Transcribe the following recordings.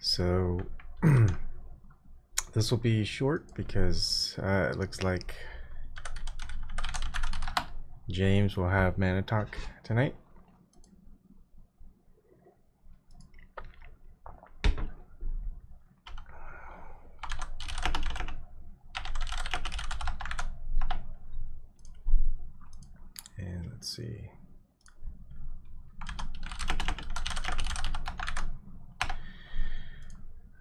So this will be short because it looks like James will have Mana Talk tonight. And let's see.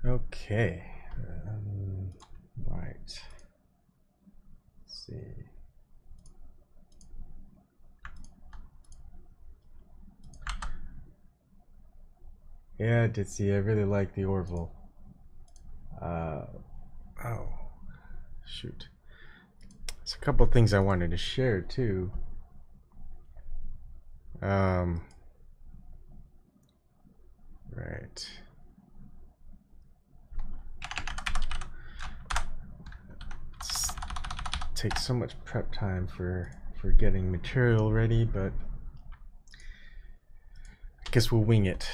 Okay. Right. Let's see. Yeah, I did see. I really like the Orville. Oh, shoot. There's a couple things I wanted to share too. Right. Takes so much prep time for getting material ready, but I guess we'll wing it.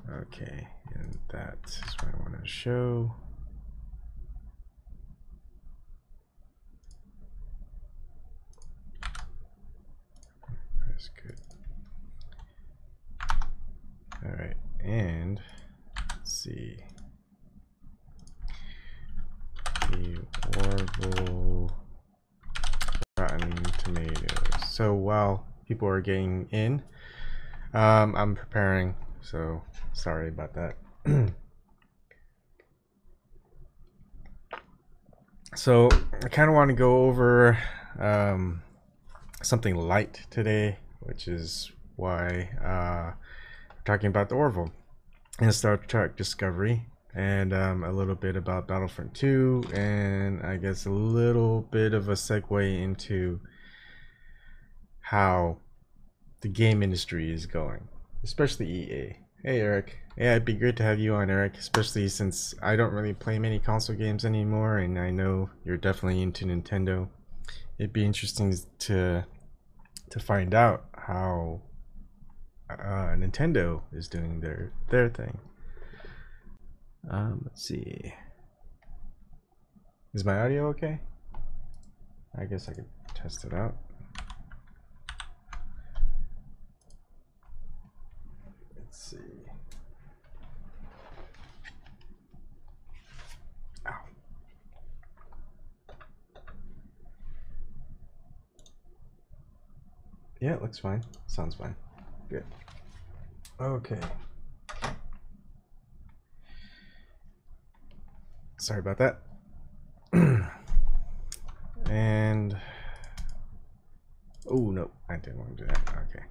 Okay, and that is what I want to show. That's good. All right, and let's see. The Orville rotten tomatoes. So while people are getting in, I'm preparing, so sorry about that. So I kind of want to go over something light today, which is why we're talking about the Orville and Star Trek Discovery, and a little bit about Battlefront 2, and I guess a little bit of a segue into how the game industry is going, especially EA. Hey Eric. Yeah, it'd be great to have you on, Eric, especially since I don't really play many console games anymore, and I know you're definitely into Nintendo. It'd be interesting to find out how Nintendo is doing their thing. Let's see. Is my audio okay? I guess I could test it out. Let's see. Ow. Yeah, it looks fine. Sounds fine. Good. Okay. Sorry about that. And oh no, I didn't want to do that. Okay.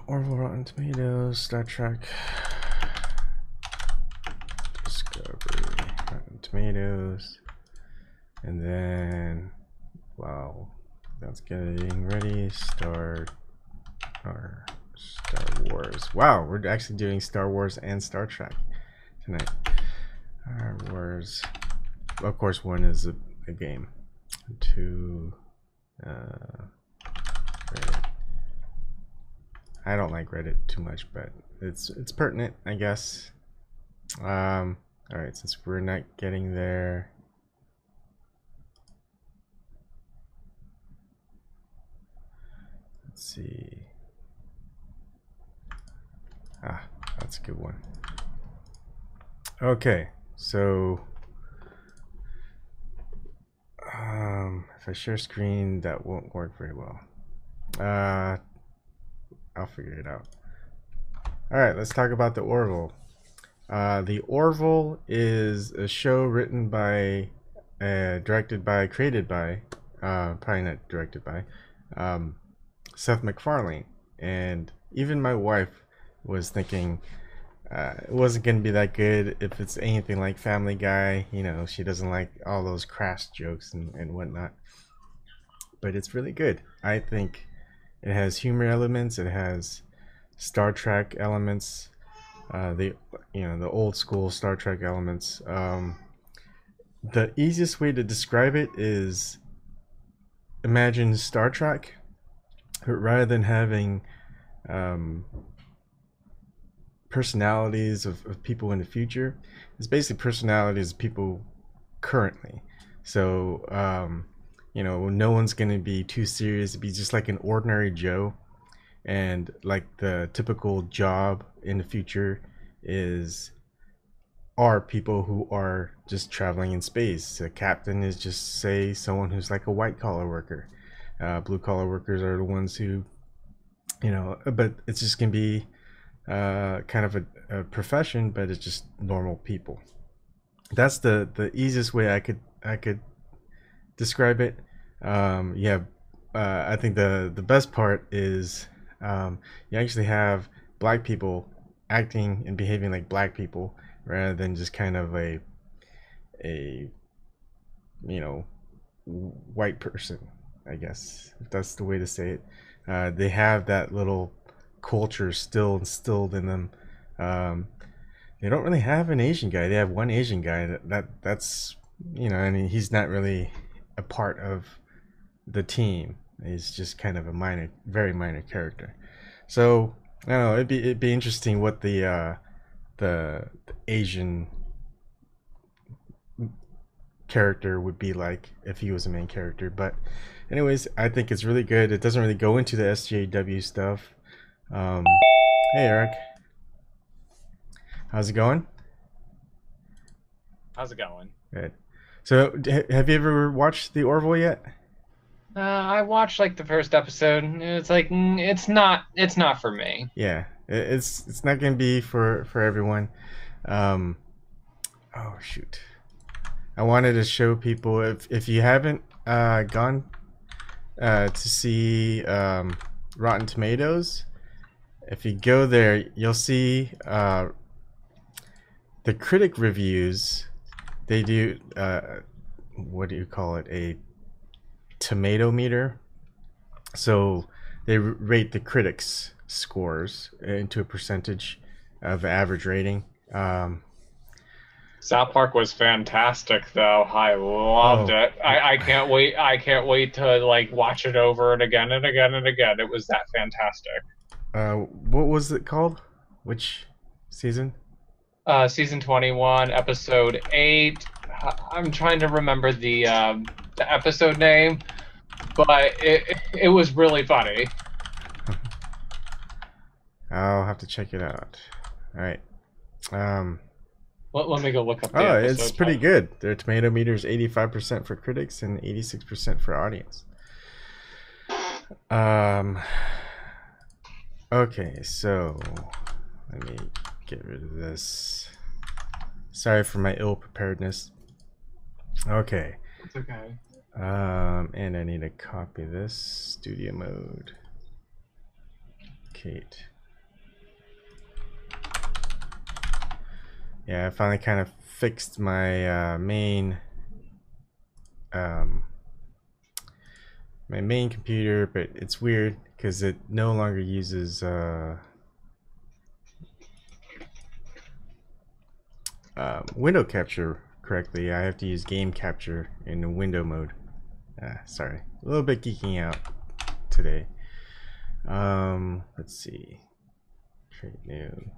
Orville, Rotten Tomatoes, Star Trek Discovery, Rotten Tomatoes, and then wow, that's getting ready. Star Wars. Wow, we're actually doing Star Wars and Star Trek tonight. Star Wars. Of course, one is a game. Two. Reddit. I don't like Reddit too much, but it's pertinent, I guess. All right, since we're not getting there. Let's see. Ah, that's a good one. Okay, so if I share screen, that won't work very well. I'll figure it out. All right, let's talk about the Orville. The Orville is a show written by, directed by, created by, probably not directed by, Seth MacFarlane. And even my wife was thinking it wasn't going to be that good if it's anything like Family Guy. You know, she doesn't like all those crass jokes and whatnot. But it's really good. I think it has humor elements. It has Star Trek elements. The old school Star Trek elements. The easiest way to describe it is imagine Star Trek, but rather than having um, personalities of people in the future. It's basically personalities of people currently. So, no one's going to be too serious. It'd be just like an ordinary Joe. And like the typical job in the future is are people who are just traveling in space. A captain is just, say, someone who's like a white collar worker. Blue collar workers are the ones who, but it's just going to be kind of a profession, but it's just normal people. That's the easiest way I could describe it. Yeah, I think the best part is you actually have black people acting and behaving like black people rather than just kind of a white person, I guess, if that's the way to say it. They have that little culture still instilled in them. Um, they don't really have an Asian guy. They have one Asian guy that's and he's not really a part of the team. He's just kind of a minor, very minor character. So I don't know. It'd be interesting what the Asian character would be like if he was a main character. But anyways, I think it's really good. It doesn't really go into the SJW stuff. Um, hey Eric, how's it going? How's it going? Good. So have you ever watched the Orville yet? I watched like the first episode. It's like it's not for me. Yeah, it's not gonna be for everyone. Um, oh shoot, I wanted to show people, if you haven't gone to see Rotten Tomatoes. If you go there, you'll see the critic reviews. They do what do you call it? A tomato meter. So they rate the critics' scores into a percentage of average rating. South Park was fantastic, though. I loved Oh, it. I can't wait. I can't wait to like watch it over and again and again and again. It was that fantastic. what was it called? Which season? Season 21, episode 8. I'm trying to remember the episode name, but it was really funny. I'll have to check it out. All right. Um, Let me go look up the oh, it's episode pretty title. good. Their tomato meter is 85% for critics and 86% for audience. Um, okay, so let me get rid of this. Sorry for my ill preparedness. Okay. It's okay. And I need to copy this. Studio mode. Kate. Yeah, I finally kind of fixed my my main computer, but it's weird because it no longer uses window capture correctly. I have to use game capture in the window mode. Sorry, a little bit geeking out today. Let's see. Create new.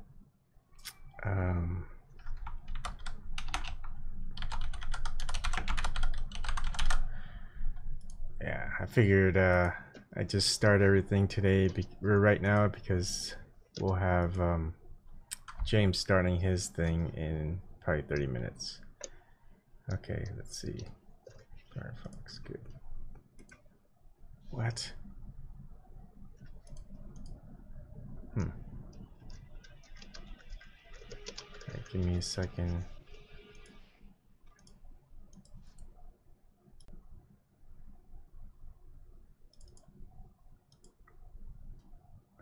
Yeah, I figured I just start everything today right now because we'll have James starting his thing in probably 30 minutes. Okay, let's see. Firefox, good. What? Okay, give me a second.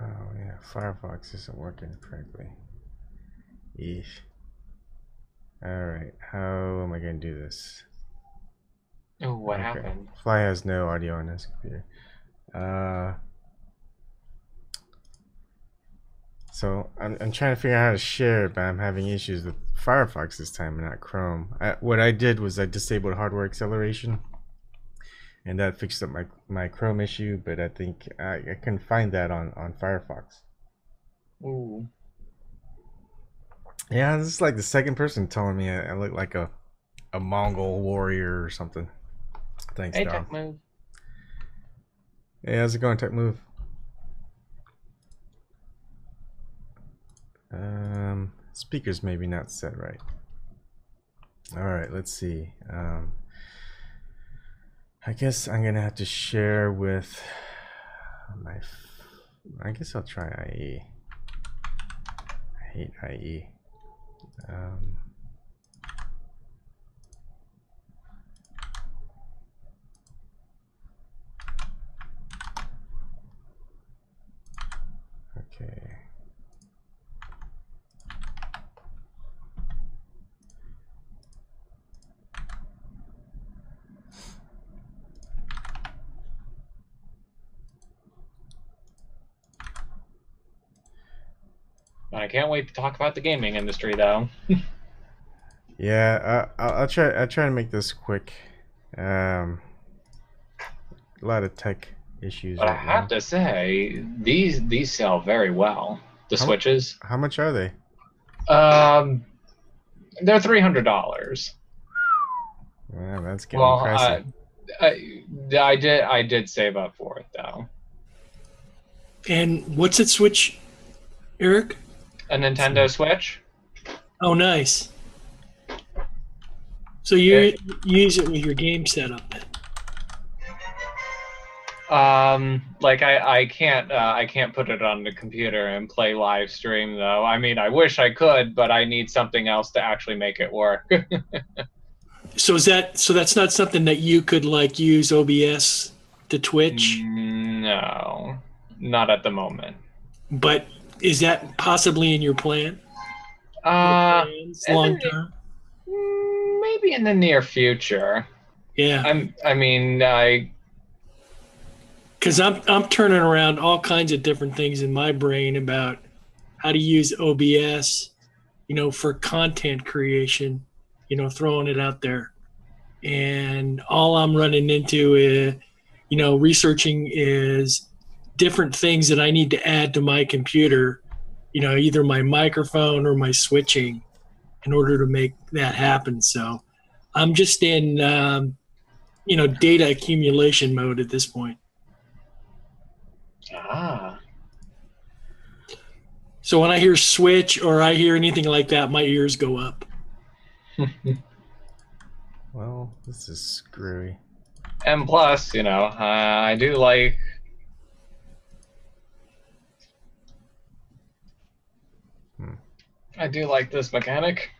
Oh yeah, Firefox isn't working correctly. Eesh. Alright, how am I gonna do this? Oh, what Okay. happened? Fly has no audio on his computer. So I'm trying to figure out how to share, but I'm having issues with Firefox this time and not Chrome. What I did was I disabled hardware acceleration, and that fixed up my Chrome issue, but I think I couldn't find that on Firefox. Ooh. Yeah, this is like the second person telling me I look like a Mongol warrior or something. Thanks, Hey, Dom. tech move. Hey, how's it going, Tech Move? Speakers maybe not set right. All right, let's see. I guess I'm gonna have to share with my. I guess I'll try IE. I hate IE. Um, okay. I can't wait to talk about the gaming industry, though. Yeah, I'll try. I'll try to make this quick. A lot of tech issues But I right have now. to say, these sell very well. The How Switches. how much are they? Um, they're $300. Wow, that's getting Well, pricey. I did save up for it though. And what's it Switch, Eric? A It's Nintendo Switch. Oh, nice. So It, you use it with your game setup then? like I can't put it on the computer and play live stream though. I mean, I wish I could, but I need something else to actually make it work. So that's not something that you could like use OBS to Twitch, No, not at the moment. but is that possibly in your plan? Or Uh, plans and long then term? maybe in the near future. Yeah, I mean, because I'm turning around all kinds of different things in my brain about how to use OBS, for content creation, throwing it out there. And all I'm running into is, researching is different things that I need to add to my computer, either my microphone or my switching in order to make that happen. So I'm just in, data accumulation mode at this point. ah. So when I hear switch or I hear anything like that, my ears go up. Well, this is screwy. And plus, I do like. Hmm. I do like this mechanic.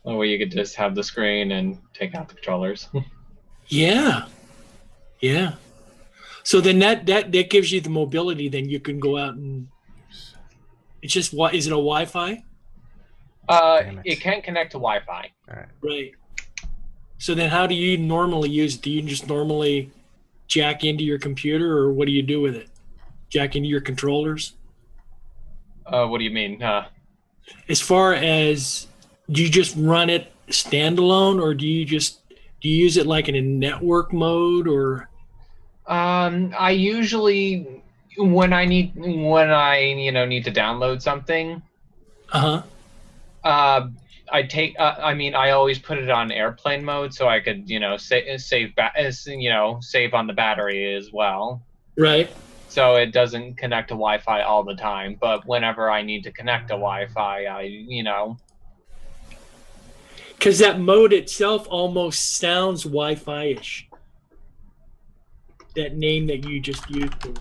Where you could just have the screen and take out the controllers. Yeah. Yeah. So then that gives you the mobility. Then you can go out and it's just what is it a Wi-Fi? Damn It it. can connect to Wi-Fi. All right. Right. So then how do you normally use it? Do you just normally jack into your computer or what do you do with it? Jack into your controllers? What do you mean? As far as do you just run it standalone or do you use it like in a network mode or I usually when I need need to download something. uh-huh. I take. I mean, I always put it on airplane mode so I could save save on the battery as well. Right. So it doesn't connect to Wi-Fi all the time. But whenever I need to connect to Wi-Fi, Because that mode itself almost sounds Wi-Fi-ish. That name that you just used for it.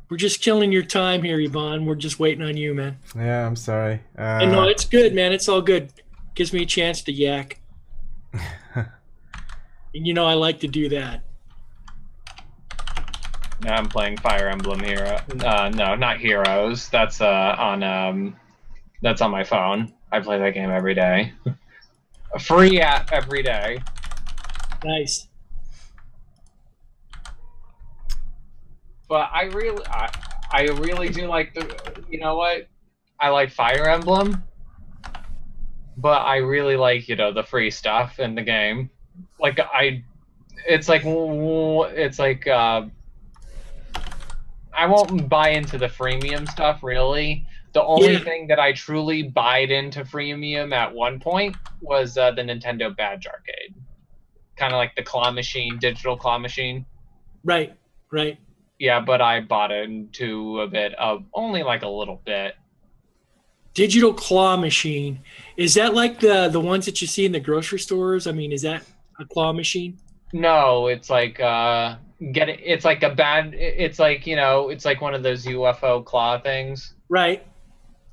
We're just killing your time here, Yvonne. We're just waiting on you, man. Yeah, I'm sorry. And no, it's good, man. It's all good. Gives me a chance to yak. And I like to do that. I'm playing Fire Emblem Hero. No, not Heroes. That's on my phone. I play that game every day. A free app every day. Nice. But I really do like the. You know what? I like Fire Emblem, but I really like the free stuff in the game. Like it's like I won't buy into the freemium stuff really. The only Yeah. thing that I truly buyed into freemium at one point was the Nintendo Badge Arcade, kind of like the claw machine, digital claw machine. Right. Right. Yeah, but I bought into a bit of only like a little bit. Digital claw machine. Is that like the ones that you see in the grocery stores? I mean, is that a claw machine? No, it's like it's like it's like, it's like one of those UFO claw things. Right.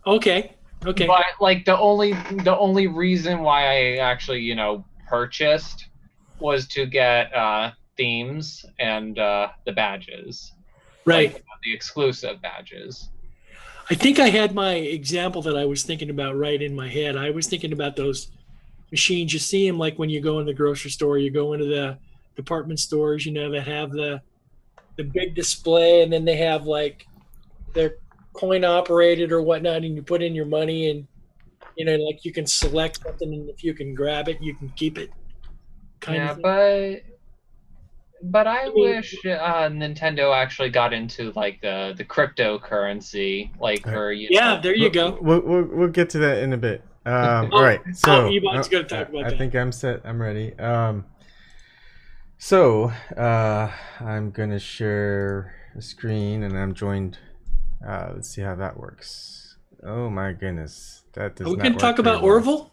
Okay. Okay. But like the only reason why I actually, purchased was to get themes and the badges. Like, Right. the exclusive badges. I think I had my example that I was thinking about right in my head. I was thinking about those machines. You see them like when you go in the grocery store, you go into the department stores, that have the big display, and then they have like they're coin operated or whatnot, and you put in your money, and like you can select something, and if you can grab it, you can keep it. Kind Yeah, of thing. but I I mean, wish Nintendo actually got into like the cryptocurrency, like All right. for yeah, there you go. We'll get to that in a bit. All Oh, right. So Ebon's going to talk about I that. think I'm set. I'm ready. I'm gonna share a screen, and I'm joined. Let's see how that works. Oh my goodness, that does Are we not going to work talk very about well. Orville?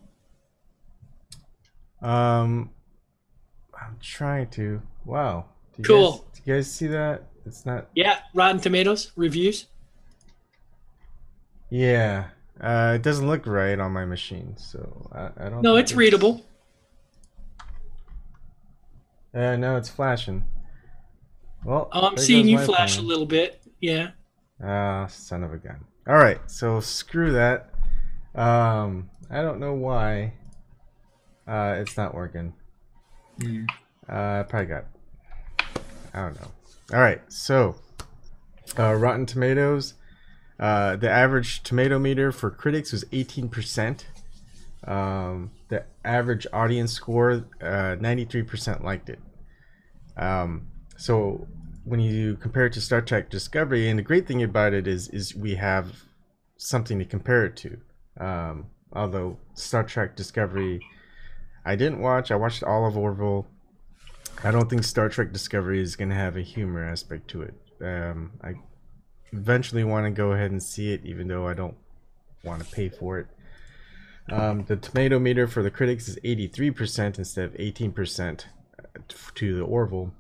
I'm trying to. Wow. Cool. Do you guys see that? It's not. Yeah, Rotten Tomatoes reviews. Yeah. It doesn't look right on my machine, so I don't. No, think it's readable. No, it's flashing. Well, Oh, I'm there seeing goes you my flash a plan. little bit. Yeah. Ah, son of a gun. All right, so screw that. I don't know why. It's not working. I probably got. I don't know. All right, so Rotten Tomatoes. The average tomato meter for critics was 18%. The average audience score, 93% liked it. So when you compare it to Star Trek Discovery, and the great thing about it is we have something to compare it to. Although Star Trek Discovery, I didn't watch. I watched all of Orville. I don't think Star Trek Discovery is going to have a humor aspect to it. I eventually want to go ahead and see it, even though I don't want to pay for it. The tomato meter for the critics is 83% instead of 18% to the Orville.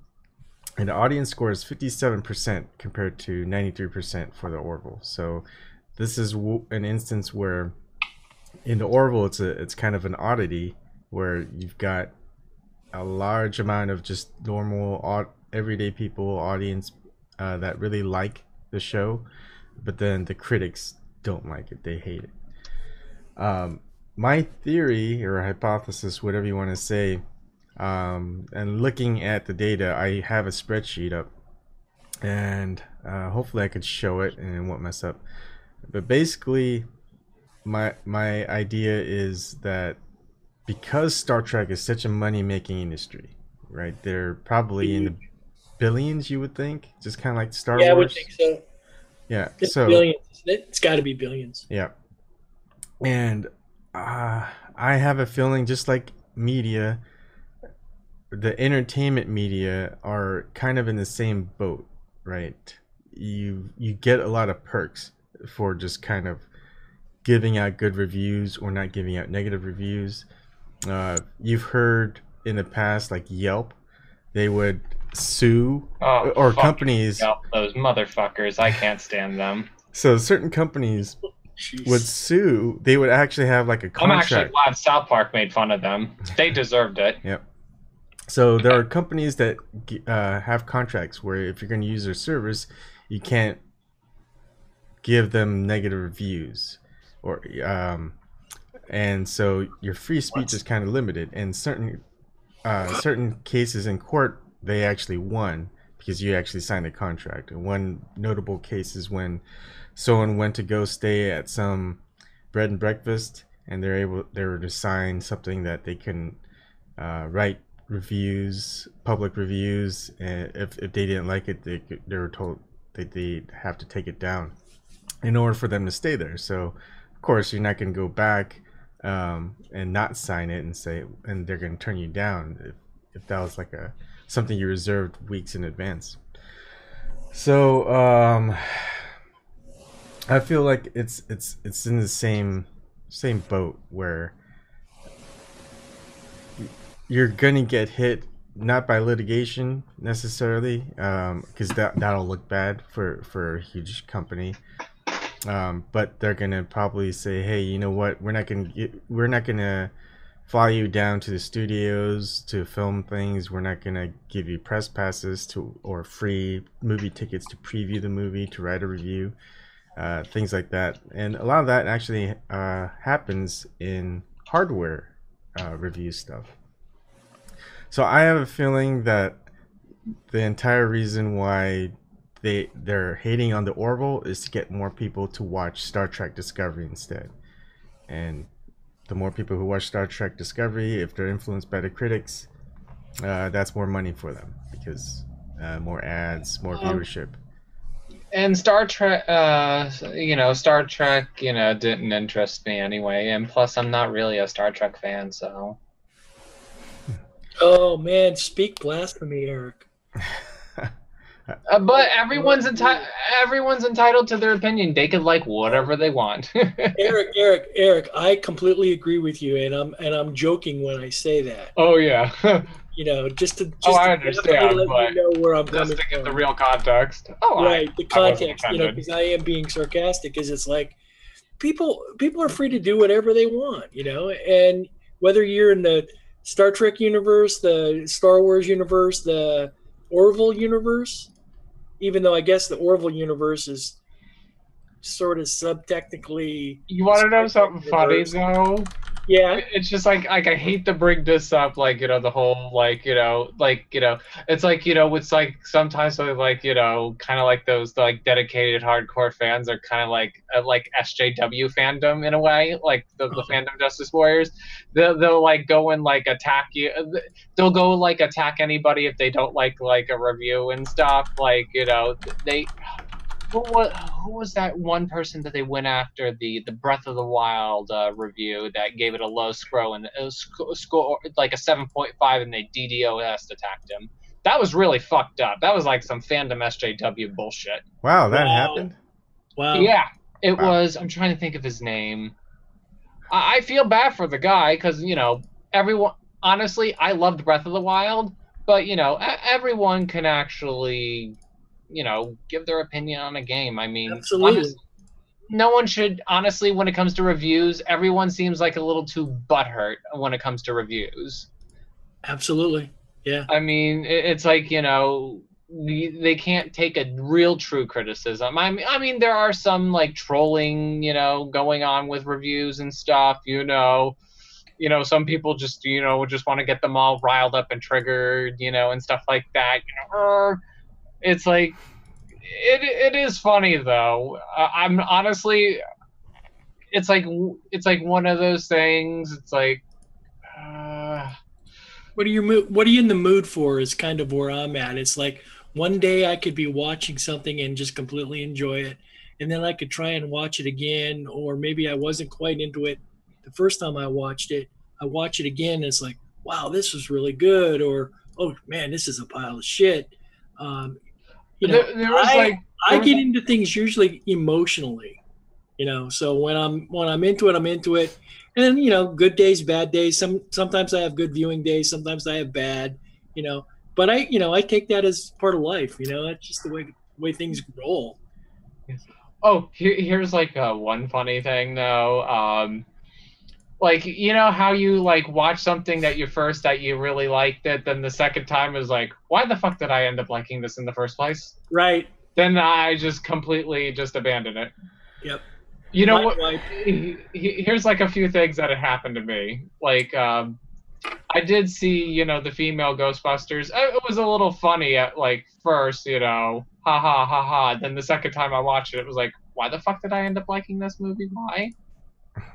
And the audience score is 57% compared to 93% for the Orville. So this is an instance where in the Orville it's kind of an oddity where you've got a large amount of just normal everyday people, audience that really like the show, but then the critics don't like it. They hate it. My theory or hypothesis, whatever you want to say, and looking at the data, I have a spreadsheet up, and hopefully I could show it and it won't mess up. But basically, my idea is that because Star Trek is such a money-making industry, right? They're probably in the billions, you would think, just kind of like Star Yeah, I would Wars. think so. Yeah, It's so billions. It's got to be billions. yeah, and I have a feeling, just like media, the entertainment media are kind of in the same boat, right? You get a lot of perks for just kind of giving out good reviews or not giving out negative reviews. You've heard in the past, like Yelp, they would sue or fuck companies. Yelp, those motherfuckers, I can't stand them. So certain companies Jeez. would sue. They would actually have like a I'm actually contract. glad South Park made fun of them. They deserved it. Yep. So there are companies that have contracts where if you're going to use their service, you can't give them negative reviews, or and so your free speech is kind of limited. And certain cases in court, they actually won because you actually signed a contract. And one notable case is when someone went to go stay at some bread and breakfast, and they were to sign something that they couldn't write reviews, public reviews, and if they didn't like it, they were told that they'd have to take it down in order for them to stay there. So, of course, you're not going to go back and not sign it and say, and they're going to turn you down if that was like something you reserved weeks in advance. So I feel like it's in the same boat where you're gonna get hit, not by litigation necessarily, because that'll look bad for a huge company. But they're gonna probably say, hey, you know what? We're not gonna fly you down to the studios to film things. We're not gonna give you press passes or free movie tickets to preview the movie, to write a review, things like that. And a lot of that actually happens in hardware review stuff. So I have a feeling that the entire reason why they're hating on the Orville is to get more people to watch Star Trek Discovery instead. And the more people who watch Star Trek Discovery, if they're influenced by the critics, that's more money for them, because more ads, more viewership. And Star Trek, Star Trek, didn't interest me anyway. And plus, I'm not really a Star Trek fan, so. Oh man, speak blasphemy, Eric. But everyone's entitled to their opinion. They could like whatever they want. Eric, I completely agree with you, and I'm joking when I say that. Oh yeah. Just I understand, but you know where I'm just coming to get from. the real context. Oh, right, the context. I Because I am being sarcastic, because it's like people are free to do whatever they want, and whether you're in the Star Trek universe, the Star Wars universe, the Orville universe, even though I guess the Orville universe is sort of sub-technically. You want to know something funny though? Yeah. It's just like I hate to bring this up, the whole it's it's like sometimes kind of like those dedicated hardcore fans are kind of like SJW fandom in a way, like the fandom Justice Warriors. They'll like go and like attack you. They'll go like attack anybody if they don't like a review and stuff. Who was that one person that they went after the Breath of the Wild review that gave it a low score, and it was score like a 7.5, and they DDoS attacked him? That was really fucked up. That was like some fandom SJW bullshit. Wow, that happened? Wow. Yeah, it was. I'm trying to think of his name. I feel bad for the guy because everyone. Honestly, I loved Breath of the Wild, but everyone can actually. Give their opinion on a game. I mean, absolutely. Honestly, no one should, honestly, when it comes to reviews, everyone seems like a little too butthurt when it comes to reviews. Absolutely. Yeah. I mean, it's like, they can't take a real true criticism. I mean, there are some like trolling, going on with reviews and stuff, some people just, just want to get them all riled up and triggered, and stuff like that. It's like it is funny though. I'm honestly, it's like one of those things. It's like, what are you in the mood for? Is kind of where I'm at. It's like one day I could be watching something and just completely enjoy it, and then I could try and watch it again, or maybe I wasn't quite into it the first time I watched it. I watch it again, and it's like, wow, this was really good, or oh man, this is a pile of shit. I get into things usually emotionally, so when I'm into it, I'm into it. And then, good days, bad days. Sometimes I have good viewing days. Sometimes I have bad, but I take that as part of life. That's just the way things roll. Oh, here's like one funny thing though. How you watch something that you really liked it, then the second time is like, why the fuck did I end up liking this in the first place? Right. Then I just completely just abandon it. Yep. Here's like a few things that had happened to me. I did see, the female Ghostbusters. It was a little funny at first, ha ha ha ha. Then the second time I watched it, it was like, why the fuck did I end up liking this movie? Why?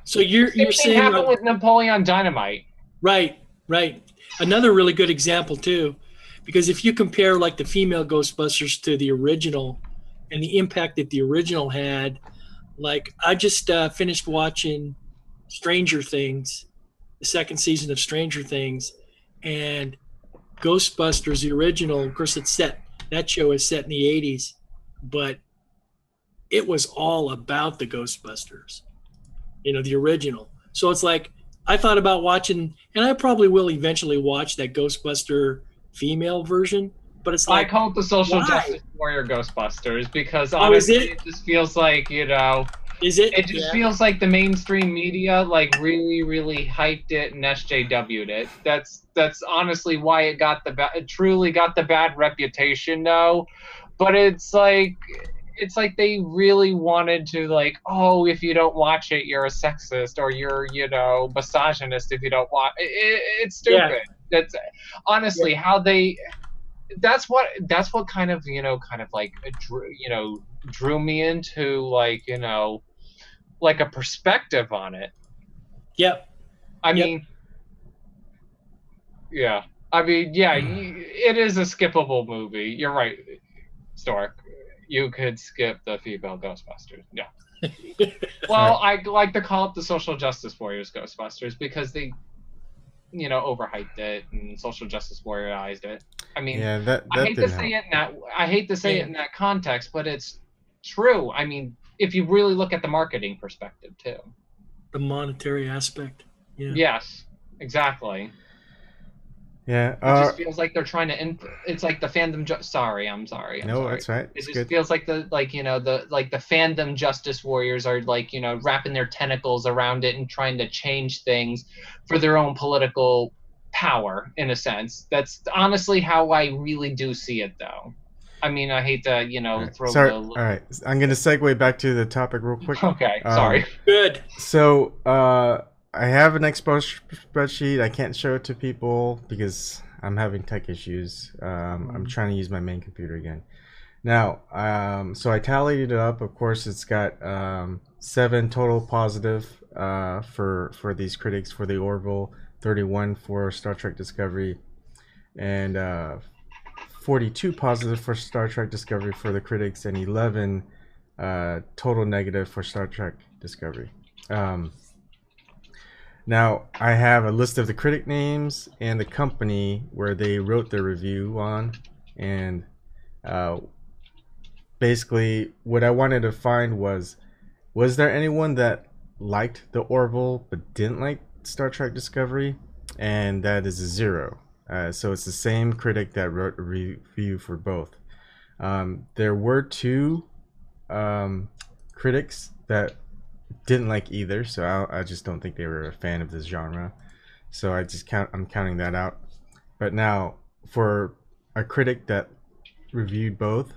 So you're saying happened with Napoleon Dynamite, right? Right. Another really good example too, because if you compare like the female Ghostbusters to the original and the impact that the original had, like I just finished watching Stranger Things, the second season of Stranger Things, and Ghostbusters, the original, of course, that show is set in the 80s, but it was all about the Ghostbusters, the original. So it's like, I thought about watching, and I probably will eventually watch that Ghostbuster female version, but it's I like, call it the social why? justice warrior Ghostbusters because Oh, is honestly, it? it just feels like, Is it? it just Yeah. feels like the mainstream media like really, really hyped it and SJW'd it. That's honestly why it truly got the bad reputation now. But it's like they really wanted to like, oh, if you don't watch it, you're a sexist or you're, misogynist if you don't watch it's Yeah. stupid. That's Yeah. honestly how they that's what kind of like drew me into like like a perspective on it. Yep. I Yep. mean, yeah. I mean, yeah, it is a skippable movie. You're right, Stork. You could skip the female Ghostbusters. Yeah. Well, I like to call it the social justice warriors Ghostbusters because they, overhyped it and social justice warriorized it. I mean, Yeah, that I hate to didn't say help. it in that I hate to say Yeah. it in that context, but it's true. I mean, if you really look at the marketing perspective too. The monetary aspect. Yeah. Yes, exactly. Yeah. It just feels like they're trying to. It's like the fandom. Sorry, I'm sorry. No, that's right. It It's just good. feels like the fandom justice warriors are like wrapping their tentacles around it and trying to change things for their own political power in a sense. That's honestly how I really do see it, though. I mean, I hate to All right. throw Sorry. the. All right. I'm gonna segue back to the topic real quick. Okay, sorry. Good. So I have an Expo spreadsheet. I can't show it to people because I'm having tech issues. I'm trying to use my main computer again. Now, so I tallied it up. Of course, it's got 7 total positive for these critics for the Orville, 31 for Star Trek Discovery, and 42 positive for Star Trek Discovery for the critics, and 11 total negative for Star Trek Discovery. Now, I have a list of the critic names and the company where they wrote their review on, and basically what I wanted to find was there anyone that liked the Orville but didn't like Star Trek Discovery? And that is a 0. So it's the same critic that wrote a review for both. There were 2 critics that didn't like either, so I just don't think they were a fan of this genre. So I'm counting that out. But now, for a critic that reviewed both,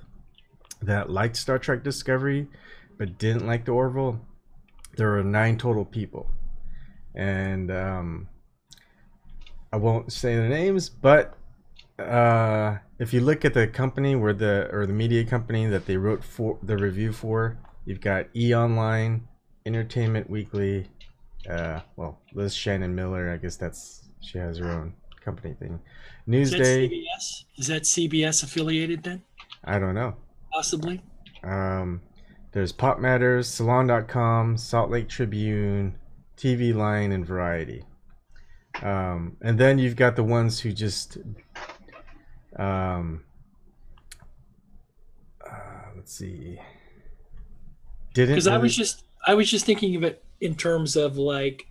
that liked Star Trek Discovery but didn't like the Orville, there were 9 total people. And I won't say the names, but if you look at the company or the media company that they wrote for the review for, you've got E Online, Entertainment Weekly, Liz Shannon Miller. I guess she has her own company thing. Newsday. CBS? Is that CBS affiliated then? I don't know. Possibly. There's Pop Matters, Salon.com, Salt Lake Tribune, TV Line, and Variety. And then you've got the ones who just let's see. Because I was just thinking of it in terms of like,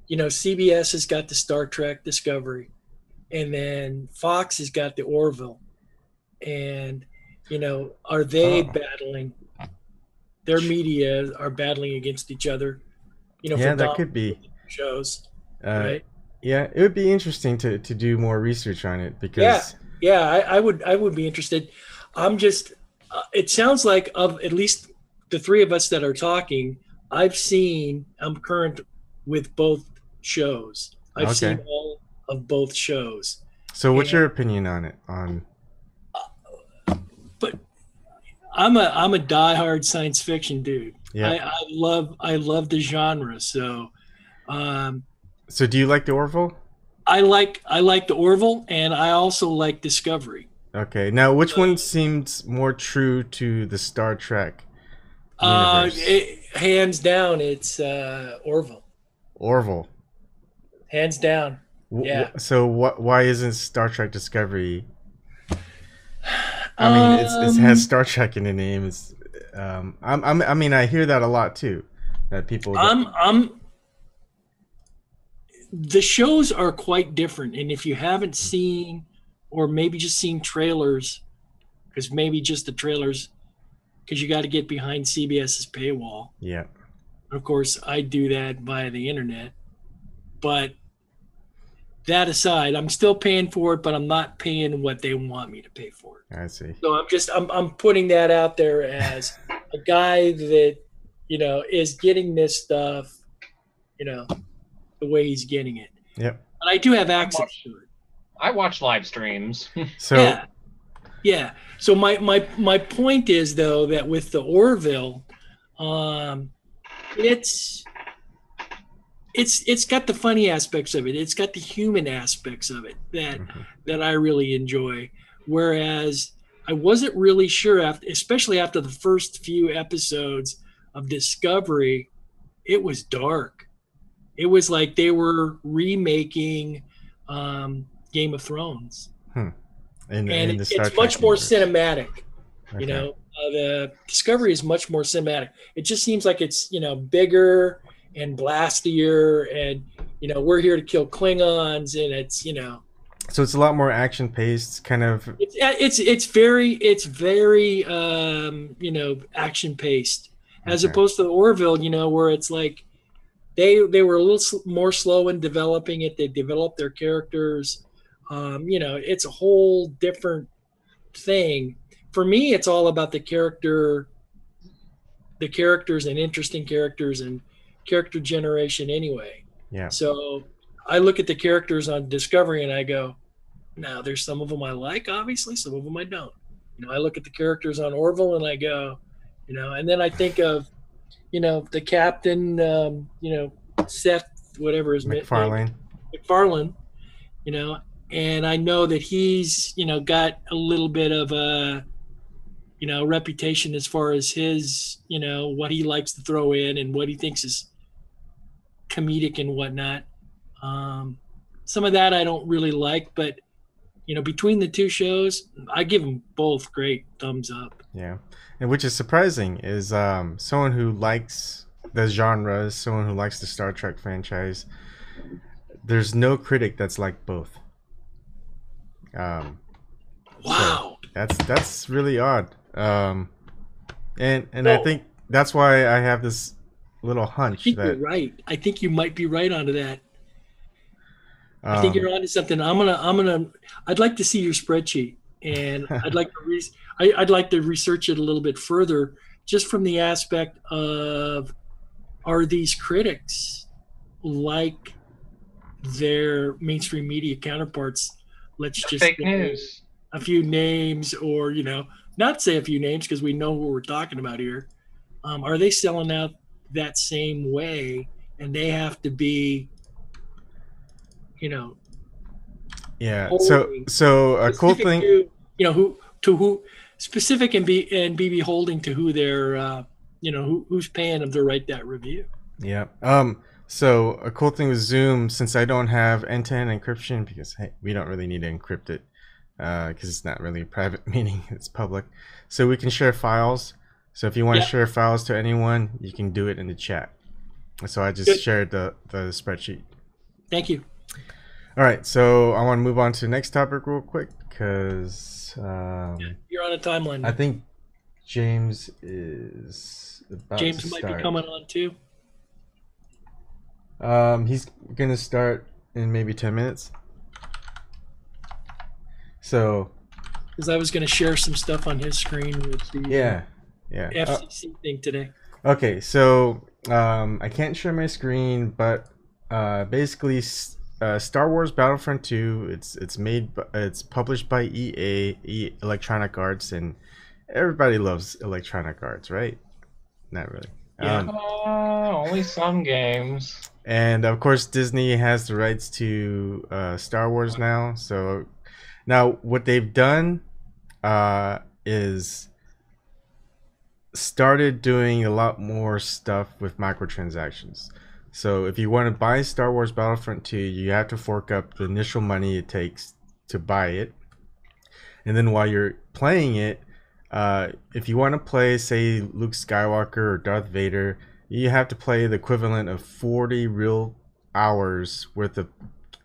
CBS has got the Star Trek Discovery, and then Fox has got the Orville, and are they battling? Their media are battling against each other. Yeah, that could be shows, right? right? Yeah, it would be interesting to do more research on it because I would be interested. I'm just. It sounds like of at least the 3 of us that are talking, I'm current with both shows. I've seen all of both shows. So what's your opinion on it? But I'm a diehard science fiction dude. Yeah. I love the genre. So so do you like the Orville? I like the Orville, and I also like Discovery. Okay, now which one seems more true to the Star Trek universe? Hands down, it's Orville. Orville. Hands down. Yeah. So why isn't Star Trek Discovery? I mean, it has Star Trek in the name. It's, I mean, I hear that a lot too. That people. The shows are quite different, and if you haven't seen, or maybe just seen trailers, because maybe just the trailers, because you got to get behind CBS's paywall. Yeah. Of course, I do that via the internet, but that aside, I'm still paying for it, but I'm not paying what they want me to pay for it. I see. So I'm putting that out there as a guy that, is getting this stuff, the way he's getting it. Yep. But I do have access to it. I watch live streams. So yeah. So my point is, though, that with the Orville, it's got the funny aspects of it. It's got the human aspects of it that I really enjoy. Whereas I wasn't really sure, especially after the first few episodes of Discovery, it was dark. It was like they were remaking Game of Thrones. It's much more cinematic. Okay. The Discovery is much more cinematic. It just seems like it's bigger and blastier, and we're here to kill Klingons, and it's So it's a lot more action paced, kind of. It's very action paced, as opposed to the Orville, where it's like they were a little more slow in developing it. They developed their characters. It's a whole different thing. For me, it's all about the characters and interesting characters and character generation anyway. Yeah. So I look at the characters on Discovery and I go, now there's some of them I like, obviously, some of them I don't. I look at the characters on Orville and I go, and then I think of, the captain, Seth, whatever his MacFarlane. MacFarlane, and I know that he's, got a little bit of a, reputation as far as his, what he likes to throw in and what he thinks is comedic and whatnot. Some of that I don't really like, but between the two shows, I give them both great thumbs up. Yeah, and which is surprising is someone who likes the genres, someone who likes the Star Trek franchise. There's no critic that's like both. Wow, so that's really odd. And I think that's why I have this little hunch you're right. I think you might be right onto that. I think you're onto something. I'd like to see your spreadsheet, and I'd like to research it a little bit further, just from the aspect of, are these critics like their mainstream media counterparts? Let's just fake news. A few names, or not say a few names because we know what we're talking about here. Are they selling out that same way, and they have to be, yeah. So a cool thing, who specific and be beholding to who they're, who's paying them to write that review. Yeah. So a cool thing with Zoom, since I don't have end-to-end encryption, because hey, we don't really need to encrypt it, because it's not really a private meeting, it's public. So we can share files. So if you want to share files to anyone, you can do it in the chat. So I just shared the spreadsheet. Thank you. All right, so I want to move on to the next topic real quick, because you're on a timeline. I think James is about to James might be coming on too. He's gonna start in maybe 10 minutes. So, because I was gonna share some stuff on his screen with the FCC thing today. Okay, so I can't share my screen, but basically, Star Wars Battlefront 2. It's published by EA, Electronic Arts, and everybody loves Electronic Arts, right? Not really. Only some games. And of course, Disney has the rights to Star Wars now. So now what they've done is started doing a lot more stuff with microtransactions. So if you want to buy Star Wars Battlefront 2, you have to fork up the initial money it takes to buy it. And then while you're playing it, if you want to play, say, Luke Skywalker or Darth Vader, you have to play the equivalent of 40 real hours worth of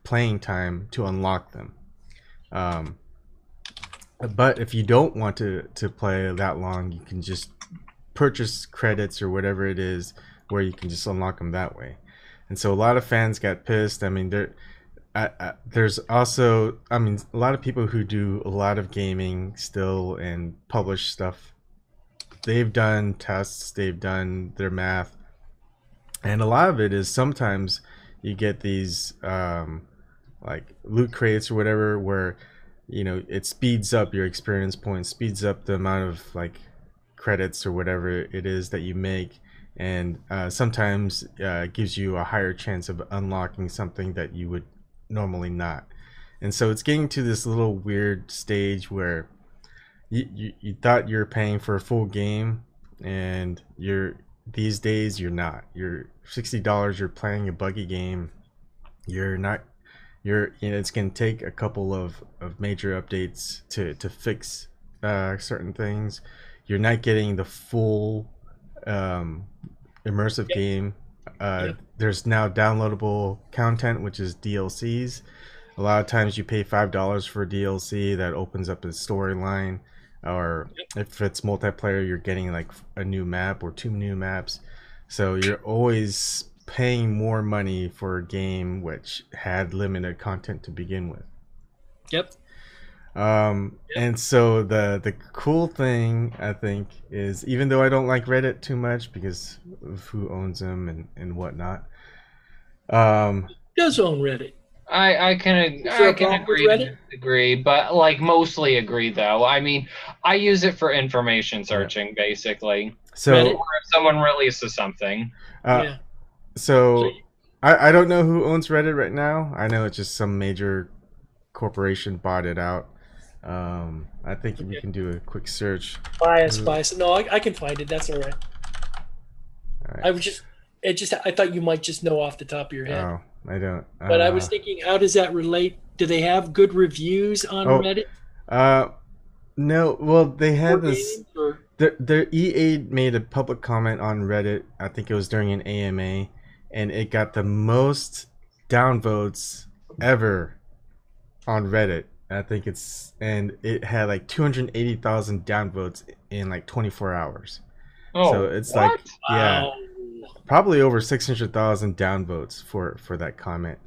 playing time to unlock them. But if you don't want to play that long, you can just purchase credits or whatever it is where you can just unlock them that way. And so a lot of fans got pissed. I mean, there's also, I mean, a lot of people who do a lot of gaming still and publish stuff. They've done tests, they've done their math, and a lot of it is sometimes you get these like loot crates or whatever where, you know, it speeds up your experience points, speeds up the amount of like credits or whatever it is that you make, and sometimes gives you a higher chance of unlocking something that you would normally not. And so it's getting to this little weird stage where you thought you're paying for a full game, and these days you're not. You're $60, you're playing a buggy game. You're not, you know, it's going to take a couple of major updates to fix certain things. You're not getting the full immersive game. There's now downloadable content, which is DLCs. A lot of times you pay $5 for a DLC that opens up a storyline, or if it's multiplayer, you're getting like a new map or 2 new maps. So you're always paying more money for a game which had limited content to begin with. Yep. And so the cool thing, I think, is, even though I don't like Reddit too much because of who owns them and whatnot, Does own Reddit. I can agree to disagree, but like mostly agree though. I mean, I use it for information searching basically. So or if someone releases something. So I don't know who owns Reddit right now. I know it's just some major corporation bought it out. I think we can do a quick search. Bias. No, I can find it. That's all right. I was I thought you might just know off the top of your head. Oh, I don't. But I was thinking, how does that relate? Do they have good reviews on Reddit? No. Well, they had this. Their EA made a public comment on Reddit. I think it was during an AMA, and it got the most downvotes ever on Reddit. I think it had like 280,000 downvotes in like 24 hours. Oh, so it's what? like, yeah, probably over 600,000 downvotes for that comment.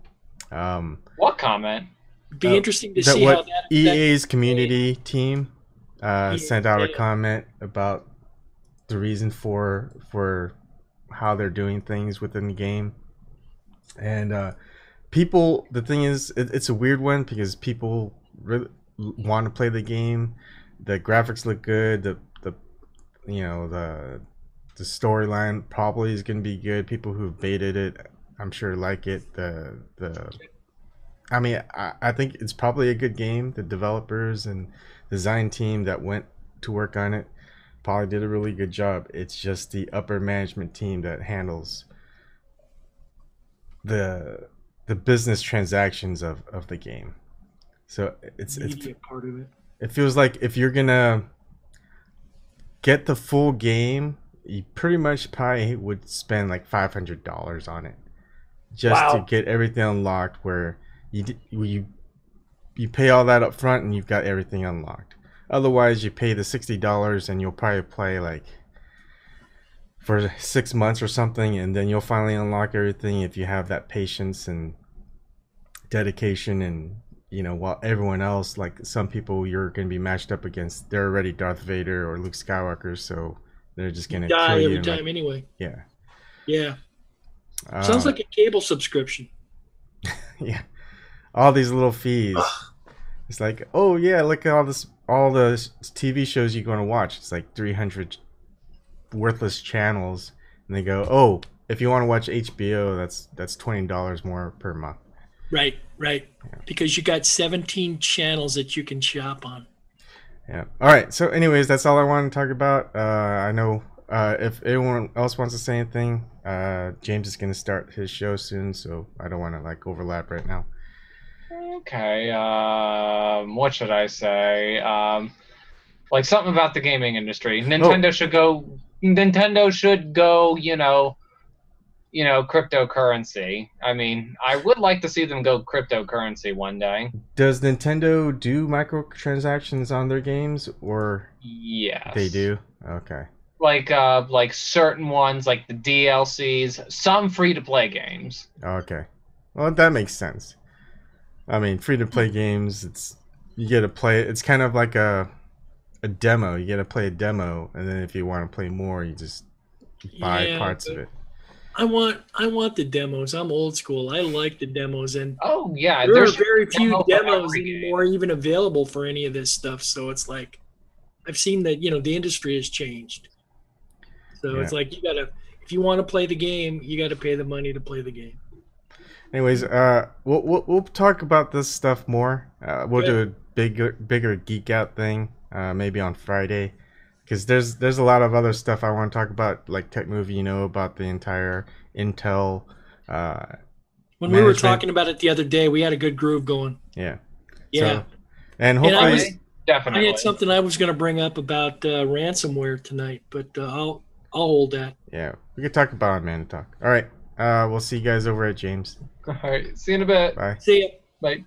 What comment? Be interesting to see how that EA's community team sent out a comment about the reason for how they're doing things within the game. And people, the thing is, it's a weird one because people really want to play the game. The graphics look good. The storyline probably is going to be good. People who've baited it, I'm sure, like it. I mean, I think it's probably a good game. The developers and design team that went to work on it probably did a really good job. It's just the upper management team that handles the business transactions of the game. So it's part of it. It feels like if you're gonna get the full game, you pretty much probably would spend like $500 on it just to get everything unlocked, where you pay all that up front and you've got everything unlocked. Otherwise, you pay the $60 and you'll probably play like for 6 months or something, and then you'll finally unlock everything if you have that patience and dedication. And while everyone else, like some people you're going to be matched up against, they're already Darth Vader or Luke Skywalker, so they're just going to die kill you every time anyway. Yeah. Sounds like a cable subscription. Yeah, all these little fees. It's like, oh yeah, look at all the TV shows you're going to watch. It's like 300 worthless channels, and they go, oh, if you want to watch HBO, that's $20 more per month. Right. Because you got 17 channels that you can shop on. Yeah. All right. So, anyways, that's all I want to talk about. I know if anyone else wants to say anything, James is going to start his show soon, so I don't want to like overlap right now. Okay. What should I say? Like something about the gaming industry. Nintendo should go. Nintendo should go. Cryptocurrency. I mean, I would like to see them go cryptocurrency one day. Does Nintendo do microtransactions on their games, or yes, they do? Okay. Like certain ones, like the DLCs, some free-to-play games. Okay. Well, that makes sense. I mean, free-to-play games, you get to play. It's kind of like a demo. You get to play a demo, and then if you want to play more, you just buy parts of it. I want the demos. I'm old school. I like the demos, and oh yeah, there are very few demos anymore even available for any of this stuff. So it's like I've seen that the industry has changed. So it's like if you want to play the game, you got to pay the money to play the game. Anyways, we'll talk about this stuff more. We'll do a bigger geek out thing maybe on Friday, because there's a lot of other stuff I want to talk about, like Tech Movie, about the entire Intel. When we were talking about it the other day, we had a good groove going. Yeah. Yeah. So, and hopefully, definitely. I had something I was going to bring up about ransomware tonight, but I'll hold that. Yeah, we could talk about it, man. Talk. All right. We'll see you guys over at James. All right. See you in a bit. Bye. See ya. Bye.